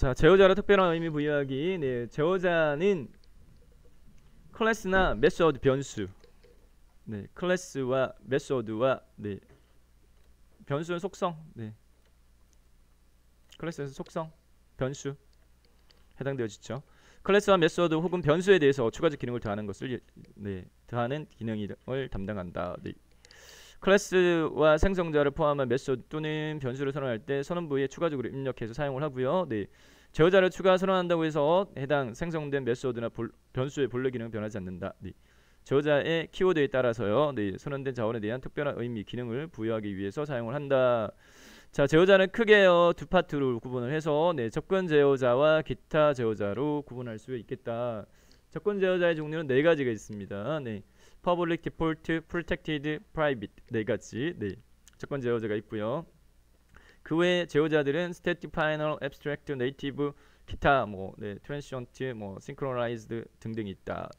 자, 제어자로 특별한 의미 부여하기. 네, 제어자는 클래스나 메소드 변수. 네, 클래스와 메소드와 네, 변수는 속성. 네, 클래스에서 속성, 변수 해당되어지죠. 클래스와 메소드 혹은 변수에 대해서 추가적 기능을 더하는 것을 네, 더하는 기능을 담당한다. 네. 클래스와 생성자를 포함한 메소드 또는 변수를 선언할 때 선언부에 추가적으로 입력해서 사용을 하고요. 네. 제어자를 추가 선언한다고 해서 해당 생성된 메소드나 변수의 본래 기능은 변하지 않는다. 네. 제어자의 키워드에 따라서요. 네. 선언된 자원에 대한 특별한 의미, 기능을 부여하기 위해서 사용을 한다. 자, 제어자는 크게 두 파트로 구분을 해서 네, 접근 제어자와 기타 제어자로 구분할 수 있겠다. 접근 제어자의 종류는 네 가지가 있습니다. 네. Public, Default, Protected, Private 네 가지 네, 접근 제어자가 있고요. 그 외에 제어자들은 Static, Final, Abstract, Native, 기타 네, Transient, Synchronized 등등이 있다.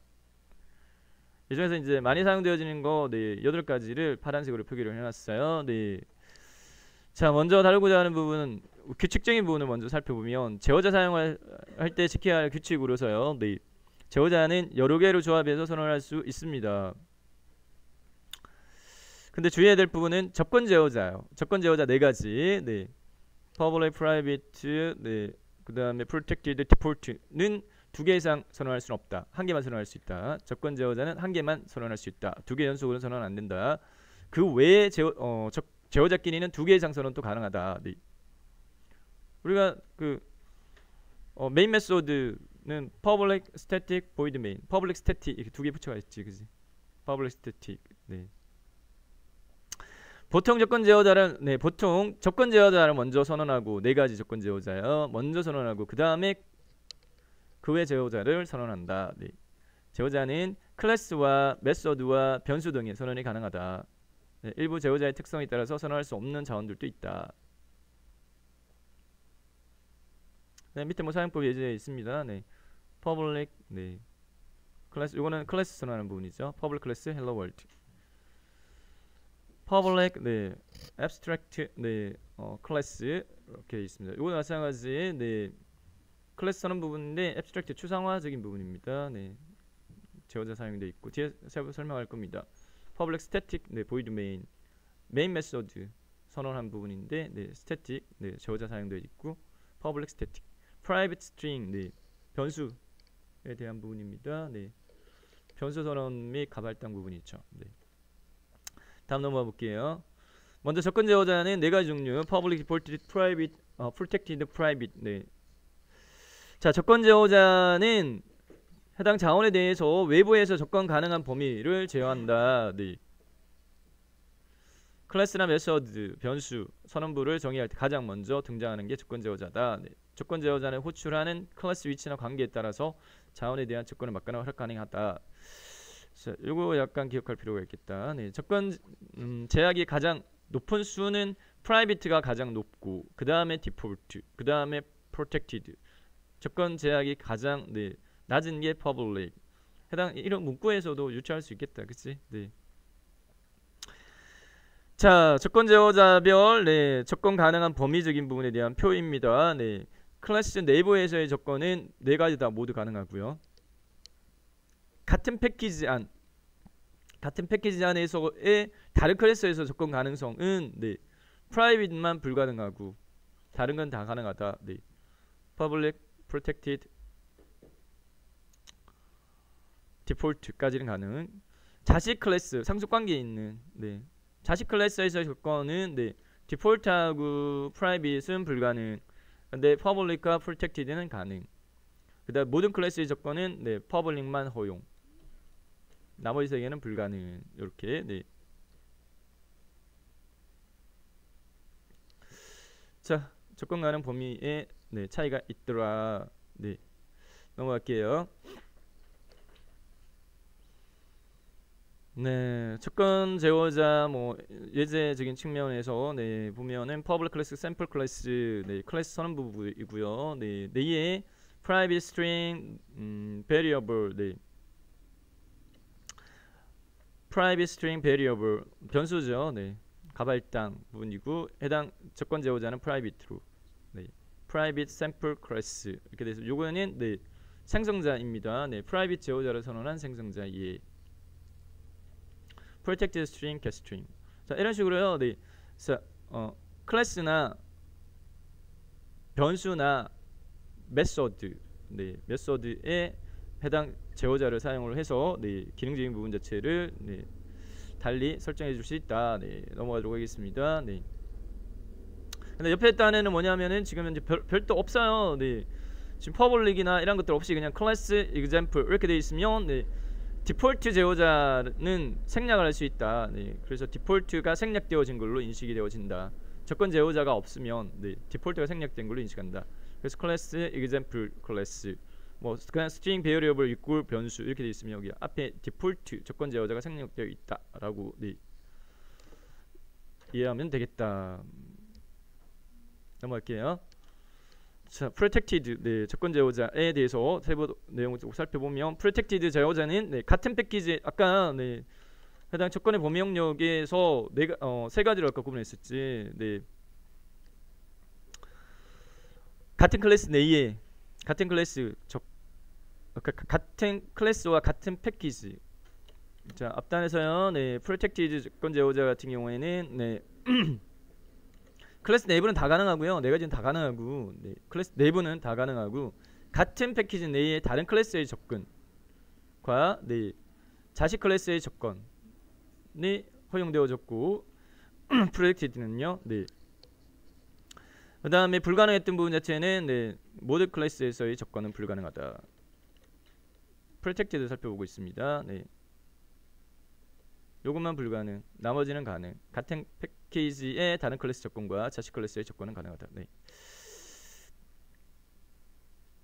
이 중에서 이제 많이 사용되어지는 거 네, 8가지를 파란색으로 표기를 해놨어요. 네. 자, 먼저 다루고자 하는 부분은 규칙적인 부분을 먼저 살펴보면 제어자 사용할 때 지켜야 할 규칙으로서요. 네. 제어자는 여러 개로 조합해서 선언할 수 있습니다. 근데 주의해야 될 부분은 접근 제어자요. 접근 제어자 네 가지. 네. Public, Private, 네. 그다음에 Protected, Default는 2개 이상 선언할 수는 없다. 1개만 선언할 수 있다. 접근 제어자는 1개만 선언할 수 있다. 2개 연속으로 선언 안 된다. 그 외에 제어자끼리는 2개 이상 선언도 가능하다. 네. 우리가 그 메인 메소드는 public static void main, public static 이렇게 2개 붙여가 있지, 그지? public static. 네. 보통 접근 제어자를 네, 보통 접근 제어자를 먼저 선언하고 네 가지 접근 제어자요. 먼저 선언하고 그 다음에 그 외 제어자를 선언한다. 네. 제어자는 클래스와 메소드와 변수 등의 선언이 가능하다. 네, 일부 제어자의 특성에 따라서 선언할 수 없는 자원들도 있다. 네, 밑에 사용법이 예제에 있습니다. 네, public, 네, 클래스, 이거는 클래스 선언하는 부분이죠. public class, hello world. public, 네, abstract, 네, class 이렇게 있습니다. 이거는 마찬가지, 네, 클래스 선언 부분인데 abstract 추상화적인 부분입니다. 네, 제어자 사용되어 있고 뒤에 설명할 겁니다. public static, 네, void main, main method 선언한 부분인데, 네, static, 네, 제어자 사용되어 있고, public static, private string, 네, 변수에 대한 부분입니다. 네, 변수 선언 및 가발당 부분이 있죠. 네. 다음 넘어가 볼게요. 먼저 접근 제어자는 네 가지 종류, public, default, private, protected, private. 네. 자, 접근 제어자는 해당 자원에 대해서 외부에서 접근 가능한 범위를 제어한다. 네. 클래스나 메소드, 변수, 선언부를 정의할 때 가장 먼저 등장하는 게 접근 제어자다. 네. 접근 제어자는 호출하는 클래스 위치나 관계에 따라서 자원에 대한 접근을 막거나 허락 가능하다. 자, 이거 약간 기억할 필요가 있겠다. 네. 접근 제약이 가장 높은 수는 프라이빗가 가장 높고 그 다음에 디폴트, 그 다음에 프로텍티드. 접근 제약이 가장 네, 낮은 게 퍼블릭. 해당 이런 문구에서도 유추할 수 있겠다, 그치? 네. 자, 접근 제어자별 네, 접근 가능한 범위적인 부분에 대한 표입니다. 네. 클래스 내부에서의 접근은 네 가지 다 모두 가능하고요. 같은 패키지 안에서의 다른 클래스에서 접근 가능성은 네, 프라이빗만 불가능하고 다른 건 다 가능하다. 네. Public, Protected, Default까지는 가능. 자식 클래스, 상속 관계에 있는 네. 자식 클래스에서의 접근은 네, Default하고 Private은 불가능. 근데 Public과 Protected는 가능. 그다음 모든 클래스의 접근은 네, Public만 허용. 나머지 세 개는 불가능. 이렇게 네. 자, 접근 가능 범위에 네, 차이가 있더라. 네. 넘어갈게요. 네, 접근 제어자 예제적인 측면에서 네, 보면은 퍼블릭 클래스, 샘플 클래스, 네, 클래스 선언 부분이고요. 네, 네의 private string variable, 네. private string variable 변수죠. 네. 가발당 부분이고 해당 접근 제어자는 private로. 네. private sample class 이렇게 돼서 요거는 네 생성자입니다. 네 private 제어자를 선언한 생성자 예. protected string, get string. 자 이런 식으로요. 네, 자 클래스나 변수나 메소드, 네 메소드에 해당 제어자를 사용을 해서 네 기능적인 부분 자체를 네 달리 설정해 줄 수 있다. 네 넘어가도록 하겠습니다. 네. 근데 옆에 있다는 뭐냐면은 지금 현재 별도 없어요. 네. 지금 퍼블릭이나 이런 것들 없이 그냥 클래스 example 이렇게 돼 있으면 네. 디폴트 제어자는 생략을 할 수 있다. 네. 그래서 디폴트가 생략되어진 걸로 인식이 되어진다. 조건 제어자가 없으면 네. 디폴트가 생략된 걸로 인식한다. 그래서 클래스 example 클래스 뭐 그냥 string variable equal 변수 이렇게 돼 있으면 여기 앞에 디폴트 조건 제어자가 생략되어 있다라고 네. 이해하면 되겠다. 넘어갈게요. 자, protected 네, 조건 제어자에 대해서 세부 내용을 좀 살펴보면 protected 제어자는 네, 같은 패키지 아까 네, 해당 조건의 범위 영역에서 세 가지로 아까 구분했었지. 네. 같은 클래스 내에 같은 클래스 같은 클래스와 같은 패키지. 자, 앞단에서요. 네, protected 조건 제어자 같은 경우에는 네. 클래스 내부는 다 가능하고요. 네 가지는 다 가능하고 네, 클래스 내부는 다 가능하고 같은 패키지 내의 다른 클래스의 접근과 네, 자식 클래스의 접근이 허용되어졌고 프로젝트는요. 네. 그 다음에 불가능했던 부분 자체는 네, 모든 클래스에서의 접근은 불가능하다. 프로젝트도 살펴보고 있습니다. 네. 요것만 불가능. 나머지는 가능. 같은 패키지의 다른 클래스 접근과 자식 클래스의 접근은 가능하다. 네.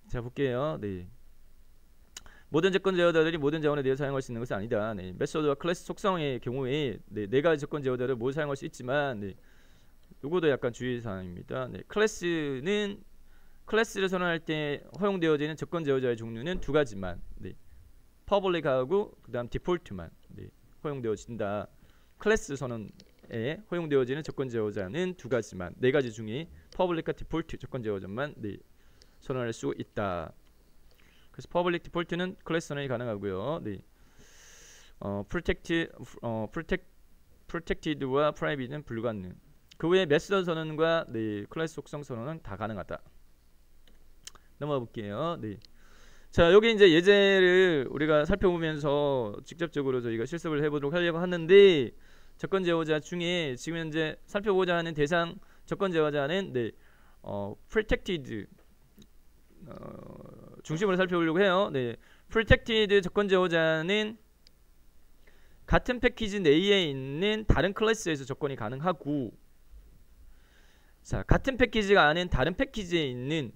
자 볼게요. 네. 모든 조건 제어자들이 모든 자원에 대해 사용할 수 있는 것은 아니다. 네. 메소드와 클래스 속성의 경우에 네 가지 조건 제어자를 모두 사용할 수 있지만 네. 요거도 약간 주의사항입니다. 네. 클래스를 선언할 때 허용되어지는 조건 제어자의 종류는 두 가지만. 네. 퍼블릭하고 그다음 디폴트만. 네. 허용되어진다. 클래스 선언에 허용되어지는 조건 제어자는 두 가지만 네 가지 중에 퍼블릭과 디폴트 조건 제어자만 네, 선언할 수 있다. 그래서 퍼블릭 디폴트는 클래스 선언이 가능하고요. 네. 프로텍티드와 프라이빗은 불가능. 그 외에 메소드 선언과 네, 클래스 속성 선언은 다 가능하다. 넘어가 볼게요. 네. 자 여기 이제 예제를 우리가 살펴보면서 직접적으로 저희가 실습을 해보도록 하려고 하는데 조건 제어자 중에 지금 현재 살펴보고자 하는 대상 조건 제어자는 네, protected 중심으로 살펴보려고 해요. 네, protected 조건 제어자는 같은 패키지 내에 있는 다른 클래스에서 접근이 가능하고 자 같은 패키지가 아닌 다른 패키지에 있는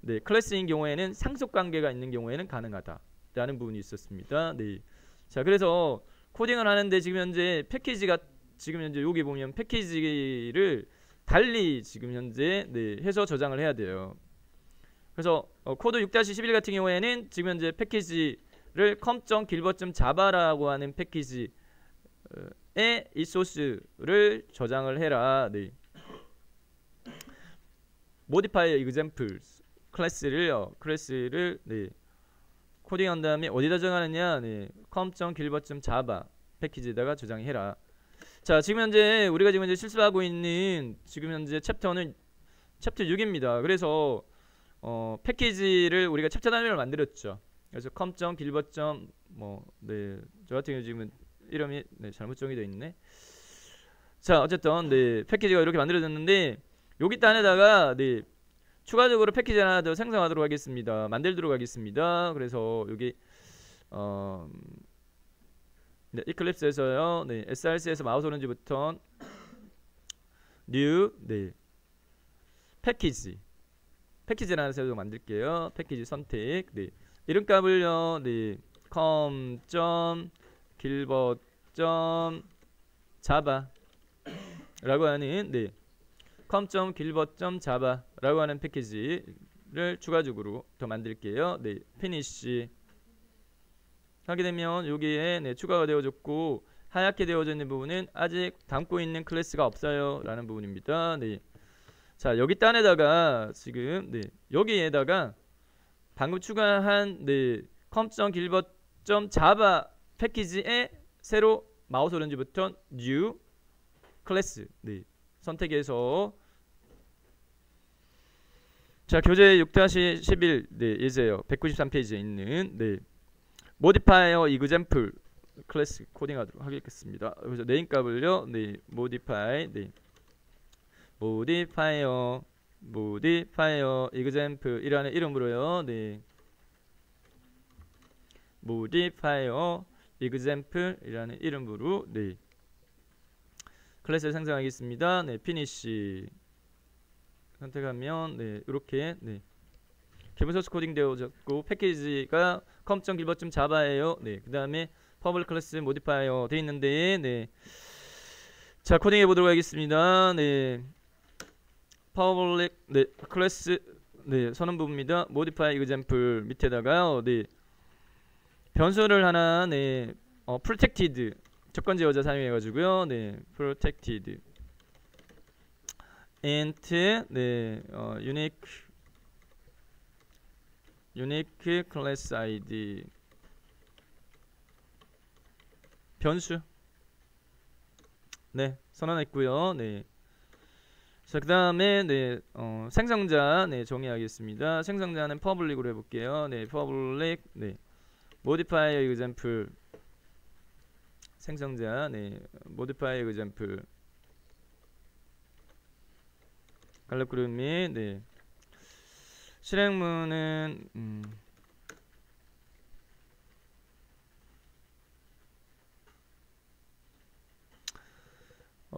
네, 클래스인 경우에는 상속 관계가 있는 경우에는 가능하다라는 부분이 있었습니다. 네. 자, 그래서 코딩을 하는데 지금 현재 패키지가 지금 현재 여기 보면 패키지를 달리 지금 현재 네, 해서 저장을 해야 돼요. 그래서 코드 6-11 같은 경우에는 지금 현재 패키지를 com.gilbert.java라고 하는 패키지에 이 소스를 저장을 해라. 네. modify examples 클래스를 네, 코딩한 다음에 어디다 저장하느냐 네, com.gilbert.java 패키지에다가 저장해라. 자 지금 현재 우리가 지금 현재 실습하고 있는 지금 현재 챕터는 챕터 6입니다. 그래서 패키지를 우리가 챕터 단위로 만들었죠. 그래서 com.gilbert. 네, 저 같은 경우 지금 이름이 네, 잘못 정의되어 있네. 자 어쨌든 네, 패키지가 이렇게 만들어졌는데 여기 단에다가 네, 추가적으로 패키지 하나 더 생성하도록 하겠습니다. 만들도록 하겠습니다. 그래서 여기 네, 이클립스에서요. 네, src에서 마우스 오른쪽부터 new 네, 패키지를 하나 새로 만들게요. 패키지 선택. 네, 이름값을요. 네, com.gilbert.java라고 하는 네. com.gilbert.java라고 하는 패키지를 추가적으로 더 만들게요. 네, finish 하게 되면 여기에 네, 추가가 되어졌고 하얗게 되어져 있는 부분은 아직 담고 있는 클래스가 없어요 라는 부분입니다. 네. 자, 여기 단에다가 지금 네, 여기에다가 방금 추가한 네, com.gilbert.java 패키지에 새로 마우스 오른지 버튼 new 클래스 네, 선택해서 자, 교재 6-11 네, 예제요. 193페이지에 있는 네, modifier example 클래스 코딩하도록 하겠습니다. 그래서 네임 값을요. 네, modify 네. modifier example이라는 이름으로요. 네. modifier example이라는 이름으로 네. 클래스를 생성하겠습니다. 네, finish 선택하면 네, 이렇게 네. 기본 소스 코딩 되어졌고 패키지가 com.gilbert.java예요. 네, 그다음에 public class modifier 돼 있는데 네. 자, 코딩해 보도록 하겠습니다. 네. public 네, class 네, 선언 부분입니다. modify example 밑에다가 네. 변수를 하나 네. protected 조건 제어자 사용해 가지고요. 네. protected int 네. unique class id 변수 네 선언했고요. 네. 자, 그 다음에 네 생성자 네 정의하겠습니다. 생성자는 public으로 해볼게요. 네 public 네 modifier example 생성자 네 modifier example 갈렙 그룹 및 네 실행문은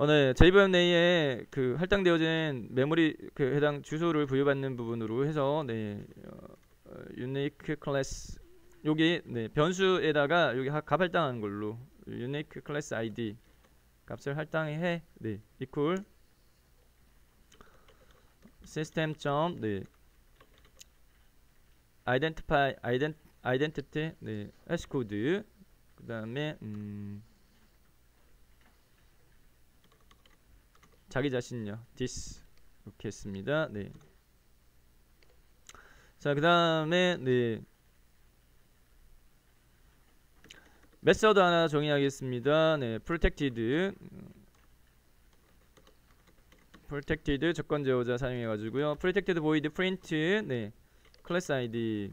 네, JVM 내에 그 할당되어진 메모리 그 해당 주소를 부여받는 부분으로 해서 네, unique class 여기 네, 변수에다가 여기 값 할당하는 걸로 unique class id 값을 할당해 네, equal system 네, identity 네, hash code 그다음에 자기 자신요. this 이렇게 했습니다. 네. 자, 그다음에 네. 메서드 하나 정의하겠습니다. 네. protected 조건 제어자 사용해 가지고요. protected void print 네. class id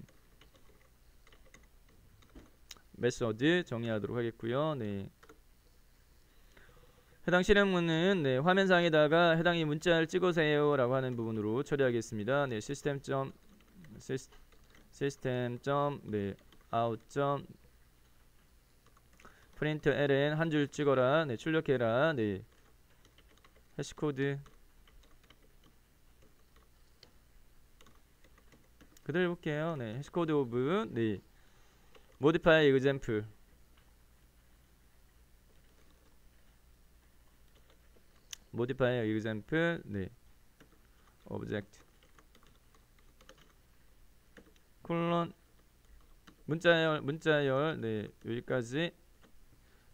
메서드 정의하도록 하겠고요. 네. 해당 실행문은 네, 화면상에다가 해당이 문자를 찍으세요 라고 하는 부분으로 처리하겠습니다. 네, system 네, out print ln 한 줄 찍어라 네, 출력해라 네, 해시코드 그대로 해볼게요. 네, 해시코드 오브 네, modify example modifier example 네 object 콜론 문자열 네 여기까지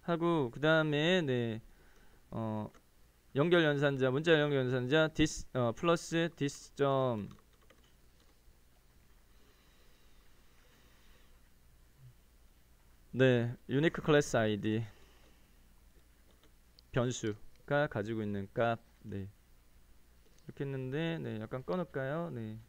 하고 그 다음에 네 연결 연산자 문자열 연결 연산자 this 플러스 this 점 네 unique class id 변수가 가지고 있는 값 네 이렇게 했는데 네 약간 꺼놓을까요? 네.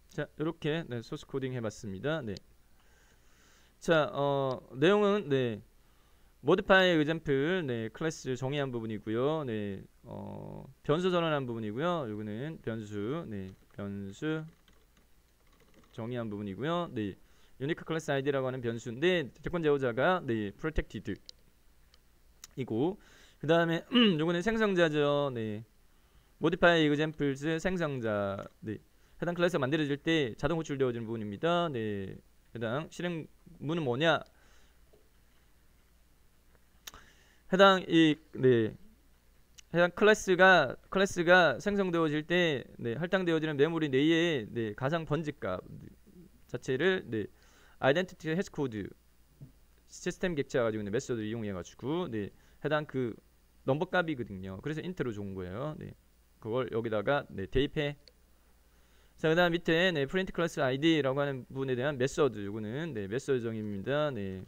자, 이렇게 네, 소스 코딩 해봤습니다. 네. 자, 내용은 네, modify example 네, 클래스 정의한 부분이고요. 네, 변수 선언한 부분이고요. 요거는 변수 네, 변수 정의한 부분이고요. 네, unique class id라고 하는 변수인데 조건 제어자가 네, protected 이고 그 다음에 요거는 생성자죠. 네, modify examples 생성자 네. 해당 클래스가 만들어질 때 자동 호출되어지는 부분입니다. 네, 해당 실행문은 뭐냐? 해당 클래스가 생성되어질 때 네, 할당되어지는 메모리 내에 네, 가상 번지값 자체를 네, 아이덴티티 해시 코드 시스템 객체가 가지고 있는 메소드 이용해 가지고 네, 해당 그 넘버 값이거든요. 그래서 인트로 좋은 거예요. 네. 그걸 여기다가 네, 대입해. 자, 그다음 밑에 네, 프린트 클래스 아이디라고 하는 부분에 대한 메소드, 요거는 네, 메소드 정의입니다. 네.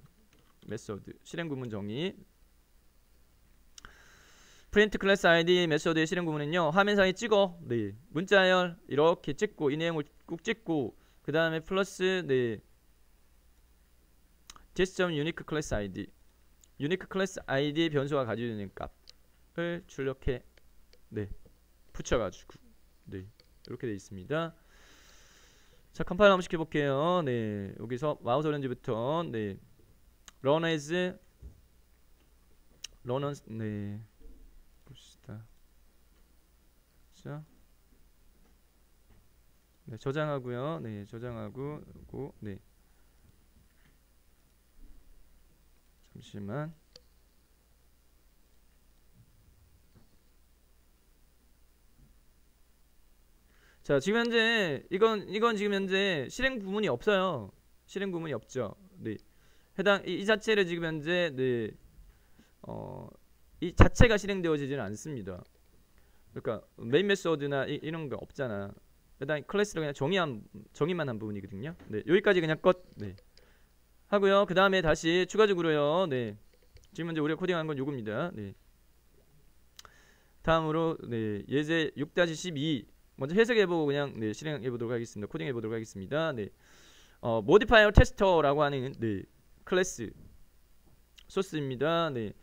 메소드 실행 구문 정의. 프린트 클래스 아이디 메소드의 실행 구문은요, 화면상에 찍어 네, 문자열 이렇게 찍고 이 내용을 꾹 찍고 그 다음에 플러스 네, this.unique class id 유니크 클래스 아이디 변수가 가지고 있는 값을 출력해 네, 붙여가지고 네, 이렇게 되어 있습니다. 자, 컴파일 한번 시켜볼게요. 네, 여기서 마우스 오렌지부터 네, run as 네, 봅시다. 자, 네, 저장하고요. 네, 저장하고 요거 네, 잠시만. 자, 지금 현재 이건 지금 현재 실행 부문이 없어요. 실행 부문이 없죠. 네, 해당 이 자체를 지금 현재 네, 이 자체가 실행되어지지는 않습니다. 그러니까 메인 메소드나 이런 거 없잖아. 일단 클래스를 그냥 정의만 한 부분이거든요. 네, 여기까지 그냥 네, 하고요. 그 다음에 다시 추가적으로요. 네, 지금 현재 우리가 코딩한 건 요겁니다. 네, 다음으로 네, 예제 6-12 먼저 해석해보고 그냥 네, 실행해보도록 하겠습니다. 코딩해보도록 하겠습니다. 네, modifier tester라고 하는 네, 클래스 소스입니다. 네,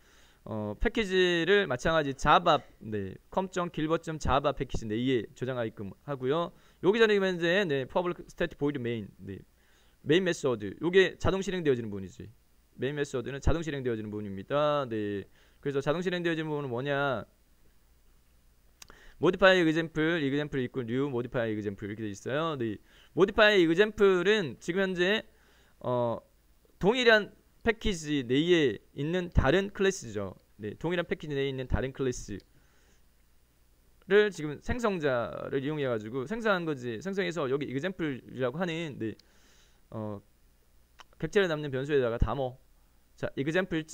패키지를 마찬가지 자바 네, com.gilbert.java 패키지 내에 저장하게끔 하고요. 여기 전에 현재 네, public static void main 네, 메인 메소드 요게 자동 실행되어지는 부분이지. 메인 메소드는 자동 실행되어지는 부분입니다. 네, 그래서 자동 실행되어지는 부분은 뭐냐? modify example equal new modify example 이렇게 돼 있어요. 네, modify example은 지금 현재 동일한 패키지 내에 있는 다른 클래스죠. 네, 동일한 패키지 내에 있는 다른 클래스를 지금 생성자를 이용해 가지고 생성한 거지. 생성해서 여기 example이라고 하는 네, 객체를 담는 변수에다가 담어. 자, example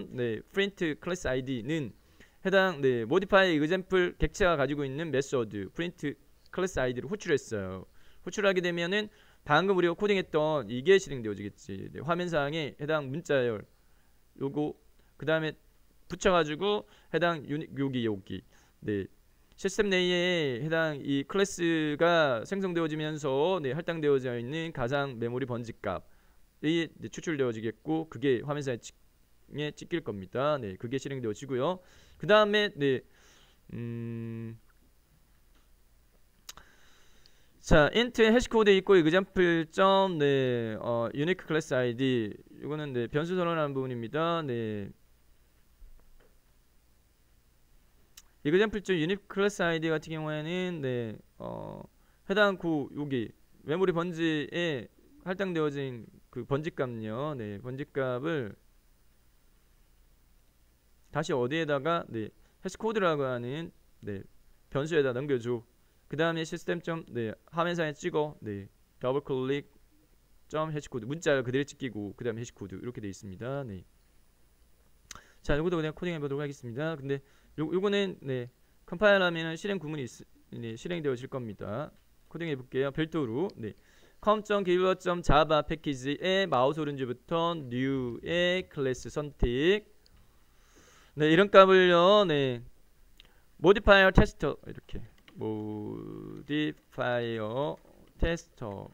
네, print class id는 해당 네, modify example 객체가 가지고 있는 메소드 print class id를 호출했어요. 호출하게 되면은 방금 우리가 코딩했던 이게 실행되어지겠지. 네, 화면상에 해당 문자열 요거 그 다음에 붙여가지고 해당 여기 네, 시스템 내에 해당 이 클래스가 생성되어지면서 네, 할당되어져 있는 가상 메모리 번지값이 네, 추출되어지겠고 그게 화면상에 찍힐 겁니다. 네, 그게 실행되어지고요. 그 다음에 네, 자, int 해시코드 있고 example 네, unique class id 이거는 네, 변수 선언하는 부분입니다. 네, example unique class id 같은 경우에는 네, 해당 여기 메모리 번지에 할당되어진 그 번지값요. 네, 번지값을 다시 어디에다가 네, 해시코드라고 하는 네, 변수에다 넘겨줘. 그 다음에 시스템 네, 화면상에 찍어 네, 더블 클릭 해시코드 문자를 그대로 찍히고 그 다음에 해시코드 이렇게 되어 있습니다. 네. 자, 요것도 그냥 코딩 해보도록 하겠습니다. 근데 요거는 네, 컴파일 하면은 실행 구문이 네, 실행되어질 겁니다. 코딩 해볼게요. 별도로 네, com.gilbert.java 패키지의 마우스 오른쪽부터 new의 클래스 선택 네, 이런 값을요. 네, modifier tester 이렇게 modifier tester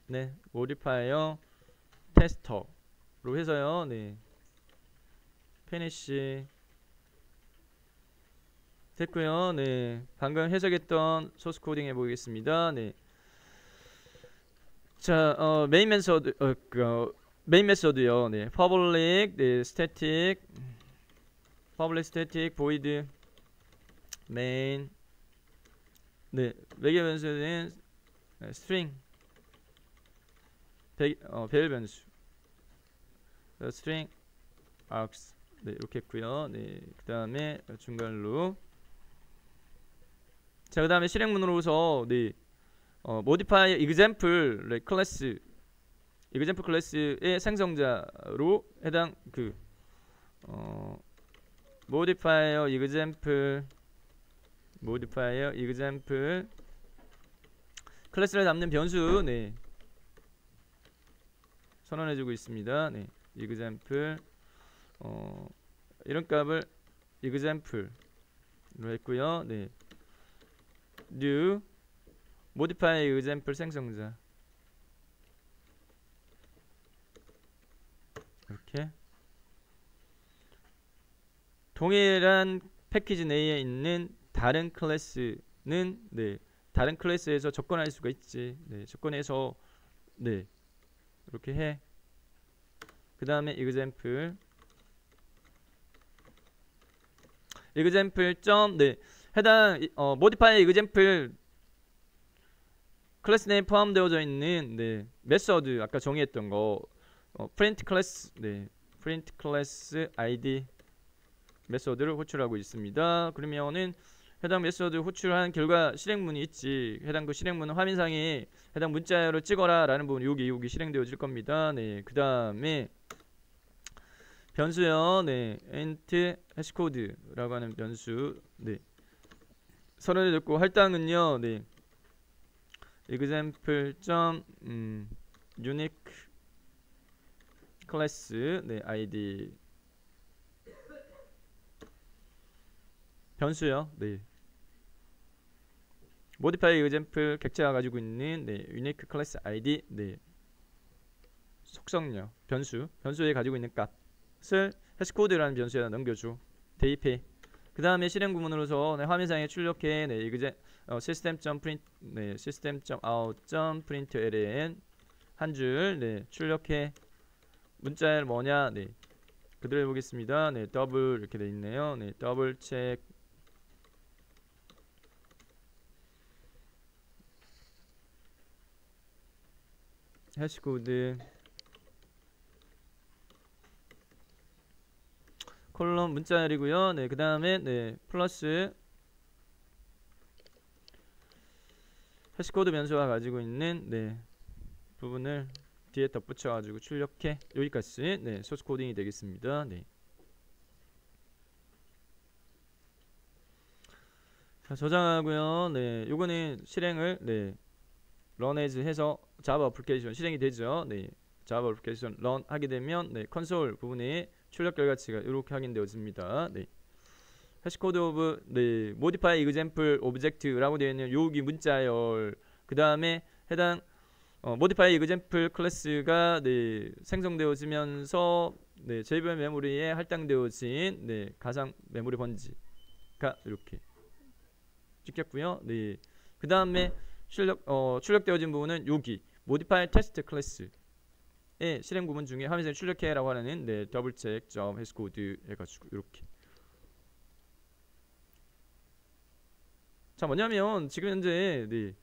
네, modifier tester로 해서요. 네, finish 됐고요. 네, 방금 해석했던 소스 코딩 해보겠습니다. 네, 자, 메인 메소드 메인 메소드요. 네, public 네, static void main 네, 매개 변수는 string 배열 변수 string args 네, 이렇게 했고요. 네, 그 다음에 중간 루 자, 그 다음에 실행문으로서 네, modify example 네, 클래스 example 클래스의 생성자로 해당 그 modifier example 클래스를 담는 변수 네. 선언해주고 있습니다. 네. example 이런 값을 example로 했고요. 네. new modify example 생성자 이렇게 동일한 패키지 내에 있는 다른 클래스는 네, 다른 클래스에서 접근할 수가 있지. 네, 접근해서 네, 이렇게 해. 그 다음에 example 점 네, 해당 modify example 클래스 내에 포함되어져 있는 네, 메서드 아까 정의했던 거 print class 네, print class id 메서드를 호출하고 있습니다. 그러면은 해당 메서드 호출한 결과 실행문이 있지. 해당 그 실행문은 화면상에 해당 문자로 찍어라 라는 부분 여기 실행되어질 겁니다. 네, 그 다음에 변수요. 네, int hashcode라고 하는 변수 네, 선언을 듣고 할당은요. 네, example 점 unique class 네, id 변수요. 네. modify example 객체가 가지고 있는 네, unique class id 네. 속성요. 변수에 가지고 있는 값을 해시코드라는 변수에다 넘겨줘. 대입해. 그 다음에 실행 구문으로서 네, 화면상에 출력해 네, system.print 네, system.out.println 한 줄 네, 출력해. 문자를 뭐냐? 네. 그대로 해보겠습니다. 네, 더블 이렇게 돼 있네요. 네, 더블 체크 해시코드 콜론 문자열이고요. 네, 그 다음에 네, 플러스 해시코드 변수가 가지고 있는 네, 부분을 뒤에 덧붙여가지고 출력해. 여기까지 네, 소스 코딩이 되겠습니다. 네. 자, 저장하고요. 네, 요거는 실행을 네, run as 해서 자바 어플리케이션 실행이 되죠. 네, 자바 어플리케이션 run 하게 되면 네, 콘솔 부분에 출력 결과치가 이렇게 확인되어집니다. 네. 해시코드 오브 네, modify example object라고 되어 있는 여기 문자열 그 다음에 해당 modify example 클래스가 네, 생성되어지면서 네, 제이비얼 메모리에 할당되어진 네, 가상 메모리 번지가 이렇게 찍혔고요. 네, 그 다음에 출력되어진 부분은 여기 modify test 클래스의 실행 부분 중에 화면에 출력해라고 하는 네, 더블 체크 점 해시코드 해가지고 이렇게. 자, 뭐냐면 지금 현재 네,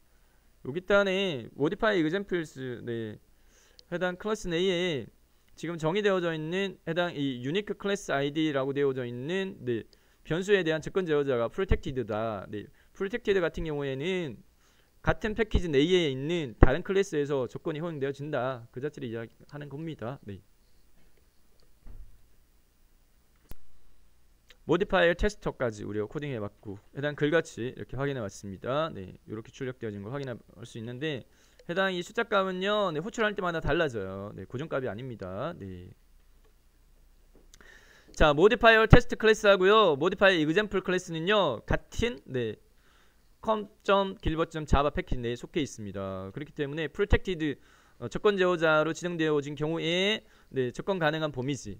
여기 단에 modify examples 네, 해당 클래스 내에 지금 정의되어져 있는 해당 이 unique class id라고 되어져 있는 네, 변수에 대한 접근 제어자가 protected다. 네, protected 같은 경우에는 같은 패키지 내에 있는 다른 클래스에서 조건이 허용되어진다. 그 자체를 이야기하는 겁니다. 네. 모디파이어 테스터까지 우리가 코딩해봤고 해당 글같이 이렇게 확인해봤습니다. 네, 이렇게 출력되어진 걸 확인할 수 있는데 해당 이 숫자값은요, 네, 호출할 때마다 달라져요. 네, 고정값이 아닙니다. 네. 자, 모디파이어 테스트 클래스하고요, 모디파이어 example 클래스는요 같은 네, com.gilbert.java 패키지 내에 속해 있습니다. 그렇기 때문에 protected 접근 제어자로 지정되어진 경우에 네, 접근 가능한 범위지.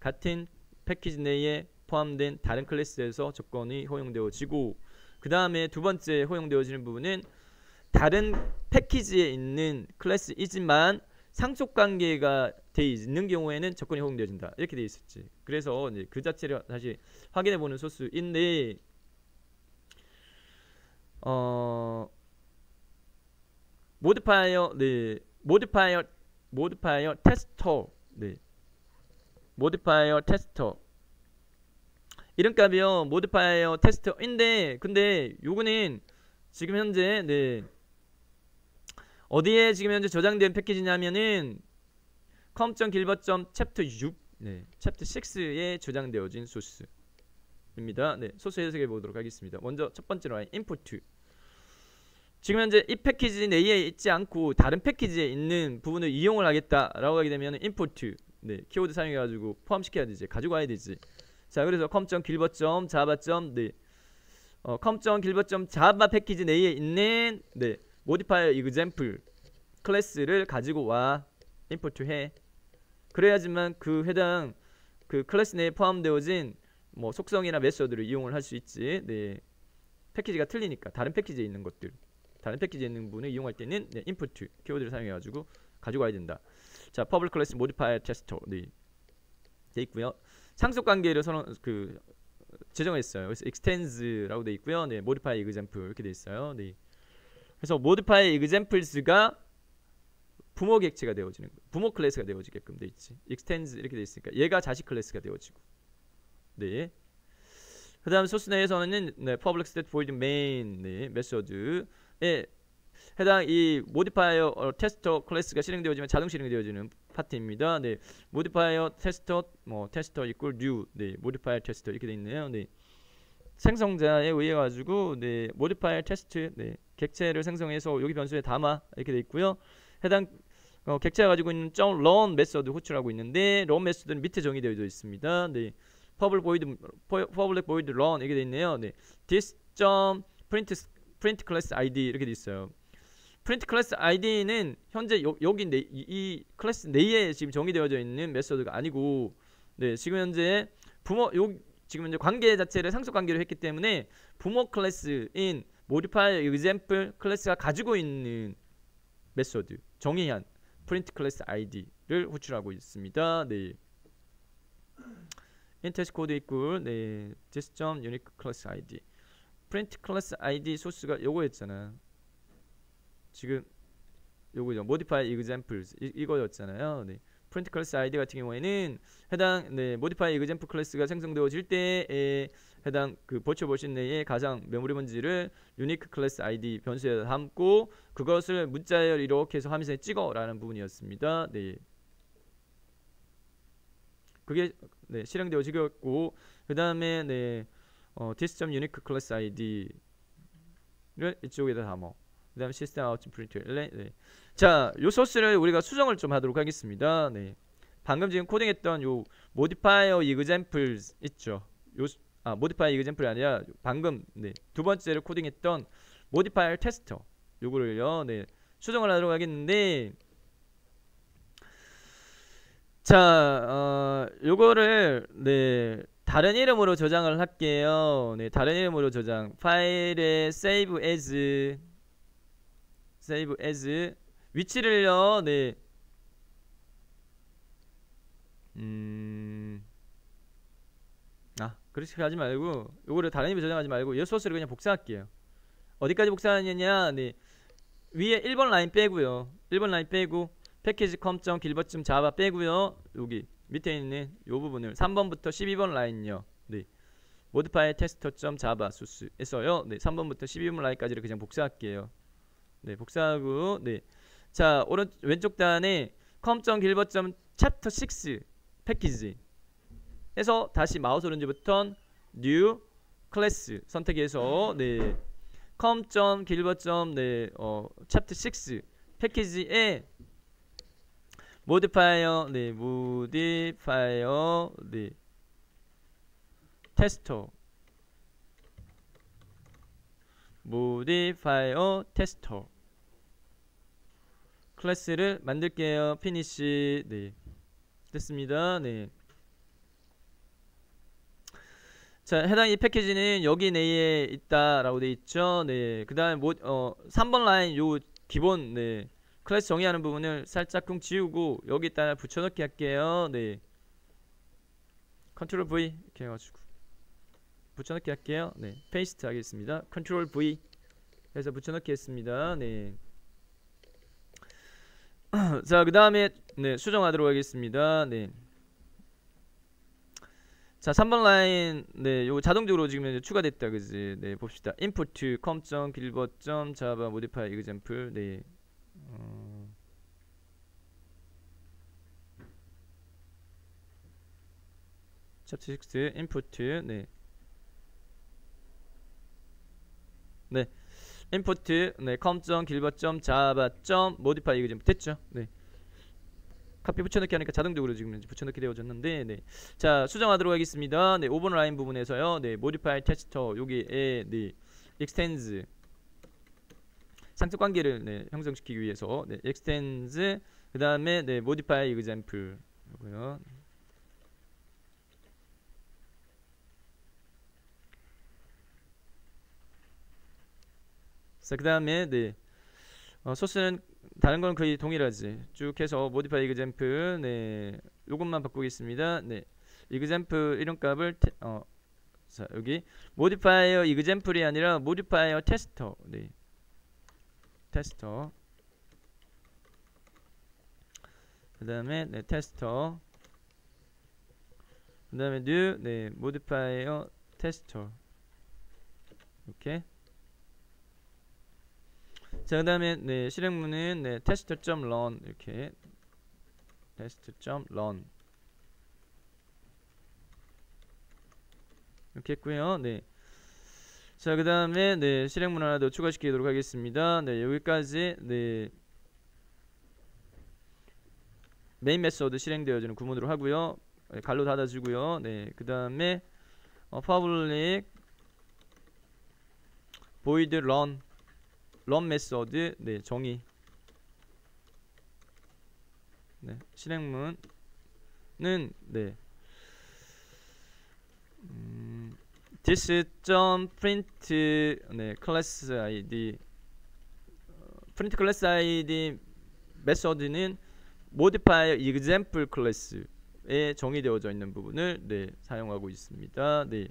같은 패키지 내에 포함된 다른 클래스에서 접근이 허용되어지고 그 다음에 두 번째 허용되어지는 부분은 다른 패키지에 있는 클래스이지만 상속관계가 되어 있는 경우에는 접근이 허용되어진다. 이렇게 되어 있었지. 그래서 이제 그 자체를 다시 확인해보는 소스인데 모디파이어 네, 모디파이어 테스터 네, 모디파이어 테스터 이름값이요 모디파이어 테스터인데 근데 요거는 지금 현재 네, 어디에 지금 현재 저장된 패키지냐면은 com.gilbert.chapter 6 네, chapter 6에 저장되어진 소스입니다. 네, 소스 해석해 보도록 하겠습니다. 먼저 첫 번째 라인 input. 지금 현재 이 패키지 내에 있지 않고 다른 패키지에 있는 부분을 이용을 하겠다라고 하게 되면 input 네, 키워드 사용해 가지고 포함시켜야 되지. 가지고 와야 되지. 자, 그래서 com.gilbert.java. 네. com.gilbert.java 패키지 내에 있는 네, modifier example 클래스를 가지고 와 import 해. 그래야지만 그 해당 그 클래스 내에 포함되어진 뭐 속성이나 메서드를 이용을 할 수 있지. 네. 패키지가 틀리니까 다른 패키지에 있는 것들, 다른 패키지에 있는 부분을 이용할 때는 네, input 키워드를 사용해 가지고 가지고 와야 된다. 자, public class modifier tester 네. 돼 있고요. 상속 관계를 제정했어요. 그래서 extens라고 돼 있고요. 네, modify example 이렇게 돼 있어요. 네. 그래서 modify examples가 부모 객체가 되어지는 거예요. 부모 클래스가 되어지게끔 돼 있지. extends 이렇게 돼 있으니까 얘가 자식 클래스가 되어지고. 네. 그다음 소스 내에서는 네, public state void main 네, 메소드에 해당 이 modifier tester 클래스가 실행되어지면 자동 실행되어지는 파트입니다. 네, modifier tester tester equal new 네, modifier tester 이렇게 돼 있네요. 네, 생성자에 의해 가지고 네, modifier test 네, 객체를 생성해서 여기 변수에 담아 이렇게 돼 있고요. 해당 객체가 가지고 있는 .run 메소드 호출하고 있는데 run 메소드는 밑에 정의되어 있습니다. 네, public void run 이렇게 돼 있네요. 네, this print class id 이렇게 돼 있어요. print class id는 현재 여기 이 클래스 내에 지금 정의되어져 있는 메소드가 아니고, 네, 지금 현재 지금 현재 관계 자체를 상속 관계로 했기 때문에 부모 클래스인 modifier example 클래스가 가지고 있는 메소드 정의한 print class id를 호출하고 있습니다. 네. int test code equal 네, this unique class id. print class id 소스가 요거였잖아. 지금 요거죠. modify examples 이거였잖아요. 네. print class id 같은 경우에는 해당 네, modify example 클래스가 생성되어질 때에 해당 그 버추얼 머신 내에 가상 메모리 번지를 unique class id 변수에 담고 그것을 문자열 이렇게 해서 화면에 찍어라는 부분이었습니다. 네. 그게 네, 실행되어지고 그다음에 네, this unique class id를 이쪽에다 담어. 그 다음에 시스템 아웃 프린트 네. 자, 요 소스를 우리가 수정을 좀 하도록 하겠습니다. 네. 방금 지금 코딩했던 요 modifier examples 있죠. modifier example이 아니라 방금 네, 두 번째를 코딩했던 modifier tester 요거를요. 네. 수정을 하도록 하겠는데 자, 요거를 네, 다른 이름으로 저장을 할게요. 네, 다른 이름으로 저장. 파일에 save as 위치를요. 네. 그렇게 하지 말고 요거를 다른 이름으로 저장하지 말고 이 소스를 그냥 복사할게요. 어디까지 복사하느냐? 네. 위에 1번 라인 빼고요. 1번 라인 빼고 패키지 com.gilbert.java 빼고요. 여기 밑에 있는 요 부분을 3번부터 12번 라인요. 네. modify tester.java 소스에서요. 네. 3번부터 12번 라인까지를 그냥 복사할게요. 네, 복사하고 네. 자, 왼쪽 단에 com.gilbert.chapter 6 패키지 해서 다시 마우스 오른쪽 버튼 new class 선택해서 네. com.gilbert. 네, chapter 6 패키지에 modifier 네, tester 클래스를 만들게요. 피니시. 네. 됐습니다. 네. 자, 해당 이 패키지는 여기 내에 있다라고 돼 있죠. 네. 그다음에 3번 라인 요 기본 네. 클래스 정의하는 부분을 살짝 지우고 여기다 붙여넣기 할게요. 네. 컨트롤 V 이렇게 해가지고 붙여넣기 할게요. 네. 페이스트 하겠습니다. 컨트롤 V 해서 붙여넣기 했습니다. 네. 자, 그 다음에 네, 수정하도록 하겠습니다. 네. 자, 3번 라인 네, 요 자동적으로 지금 추가됐다, 그지? 네, 봅시다. input com.gilbert.java modify example 네, 챕터 6 인풋 네. 네. 인풋 네. com.gilbert.java.modify 이거 지금 됐죠? 네. 카피 붙여넣기 하니까 자동적으로 지금 붙여넣기 되어졌는데 네. 자, 수정하도록 하겠습니다. 네. 5번 라인 부분에서요. 네. modify tester 여기에 네. extends 상습 관계를 네. 형성시키기 위해서 네. extends 그다음에 네. modify example 요거요. 자, 그다음에 네. 소스는 다른 건 거의 동일하지. 쭉 해서 modify example 네. 요것만 바꾸겠습니다. 네. example 이런 값을 자, 여기 modifier example이 아니라 modifier tester. 네. tester. 그다음에 네, tester. 그다음에 new 네, modifier tester. 이렇게. 자, 그다음에 네, 실행문은 네, test.run 이렇게 test.run 이렇게 했고요. 네. 자, 그다음에 네, 실행문 하나 더 추가시키도록 하겠습니다. 네, 여기까지 네. 메인 메소드 실행되어지는 구문으로 하고요. 네, 갈로 닫아주고요. 네, 그다음에 public void run 메소드 네, 정의 네, 실행문은 네. this.print 네, class id print class id 메소드는 modifier example class에 정의되어져 있는 부분을 네, 사용하고 있습니다. 네.